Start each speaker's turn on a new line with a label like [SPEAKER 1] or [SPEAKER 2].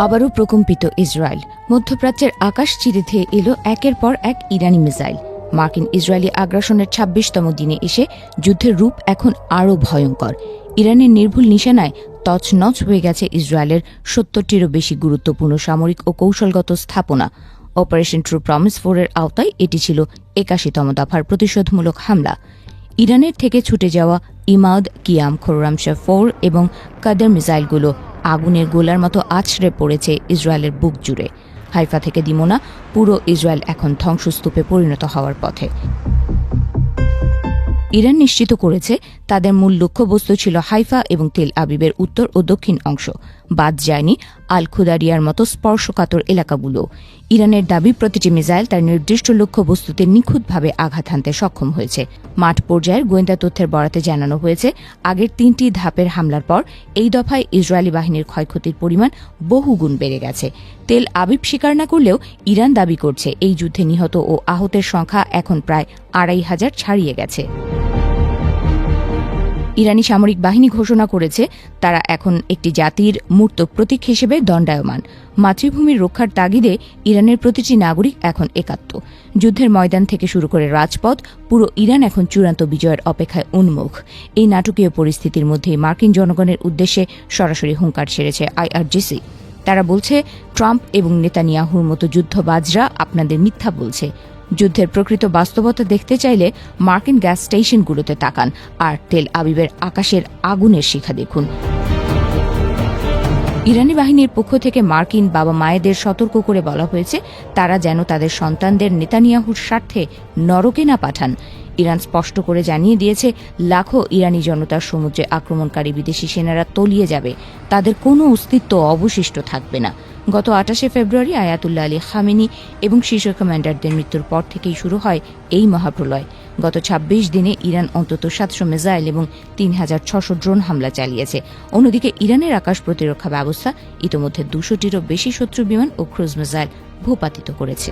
[SPEAKER 1] আবারও প্রকম্পিত ইসরায়েল। মধ্যপ্রাচ্যের আকাশ চিরে ধেয়ে এলো একের পর এক ইরানি মিসাইল। মার্কিন ইসরায়েলি আগ্রাসনের ২৬তম দিনে এসে যুদ্ধের রূপ এখন আরও ভয়ঙ্কর। ইরানের নির্ভুল নিশানায় তছনছ হয়ে গেছে ইসরায়েলের ৭০টিরও বেশি গুরুত্বপূর্ণ সামরিক ও কৌশলগত স্থাপনা। অপারেশন ট্রু প্রমিস 4 এর আওতায় এটি ছিল ৮১তম দফার প্রতিশোধমূলক হামলা। ইরানের থেকে ছুটে যাওয়া ইমাদ, কিয়াম, খোররামশাহ 4 এবং কাদের মিসাইলগুলো আগুনের গোলার মতো আছড়ে পড়েছে ইসরায়েলের বুক জুড়ে। হাইফা থেকে দিমোনা পুরো ইসরায়েল এখন ধ্বংসস্তূপে পরিণত হওয়ার পথে। ইরান নিশ্চিত করেছে তাদের মূল লক্ষ্যবস্তু ছিল হাইফা এবং তেল আবিবের উত্তর ও দক্ষিণ অংশ, বাদ যায়নি আল খুদারিয়ার মতো স্পর্শকাতর এলাকাগুলো। ইরানের দাবি প্রতিটি মিসাইল তার নির্দিষ্ট লক্ষ্যবস্তুতে নিখুঁতভাবে আঘাত হানতে সক্ষম হয়েছে। মাঠ পর্যায়ের গোয়েন্দা তথ্যের বরাতে জানানো হয়েছে, আগের ৩টি ধাপের হামলার পর এই দফায় ইসরায়েলি বাহিনীর ক্ষয়ক্ষতির পরিমাণ বহুগুণ বেড়ে গেছে। তেল আবিব স্বীকার না করলেও ইরান দাবি করছে এই যুদ্ধে নিহত ও আহতের সংখ্যা এখন প্রায় ২৫০০ ছাড়িয়ে গেছে। ইরানি সামরিক বাহিনী ঘোষণা করেছে তারা এখন একটি জাতির মূর্ত প্রতীক হিসেবে দণ্ডায়মান। মাতৃভূমির রক্ষার তাগিদে ইরানের প্রতিটি নাগরিক এখন একাত্ম। যুদ্ধের ময়দান থেকে শুরু করে রাজপথ, পুরো ইরান এখন চূড়ান্ত বিজয়ের অপেক্ষায় উন্মুখ। এই নাটকীয় পরিস্থিতির মধ্যেই মার্কিন জনগণের উদ্দেশ্যে সরাসরি হুঙ্কার ছেড়েছে আইআরজিসি। তারা বলছে, ট্রাম্প এবং নেতানিয়াহুর মতো যুদ্ধবাজরা আপনাদের মিথ্যা বলছে। যুদ্ধের প্রকৃত বাস্তবতা দেখতে চাইলে মার্কিন গ্যাস স্টেশনগুলোতে তাকান আর তেল আবিবের আকাশের আগুনের শিখা দেখুন। ইরানি বাহিনীর পক্ষ থেকে মার্কিন বাবা মায়েদের সতর্ক করে বলা হয়েছে তারা যেন তাদের সন্তানদের নেতানিয়াহুর স্বার্থে নরকে না পাঠান। ইরান স্পষ্ট করে জানিয়ে দিয়েছে, লাখো ইরানি জনতার সমুদ্রে আক্রমণকারী বিদেশি সেনারা তলিয়ে যাবে, তাদের কোনো অস্তিত্ব অবশিষ্ট থাকবে না। গত ২৮শে ফেব্রুয়ারি আয়াতুল্লাহ আলী খামেনি এবং শীর্ষ কমান্ডারদের মৃত্যুর পর থেকেই শুরু হয় এই মহাপ্রলয়। গত ২৬ দিনে ইরান অন্তত ৭০০ মিসাইল এবং ৩৬০০ ড্রোন হামলা চালিয়েছে। অন্যদিকে ইরানের আকাশ প্রতিরক্ষা ব্যবস্থা ইতোমধ্যে ২০০টিরও বেশি শত্রু বিমান ও ক্রুজ মিসাইল ভূপাতিত করেছে।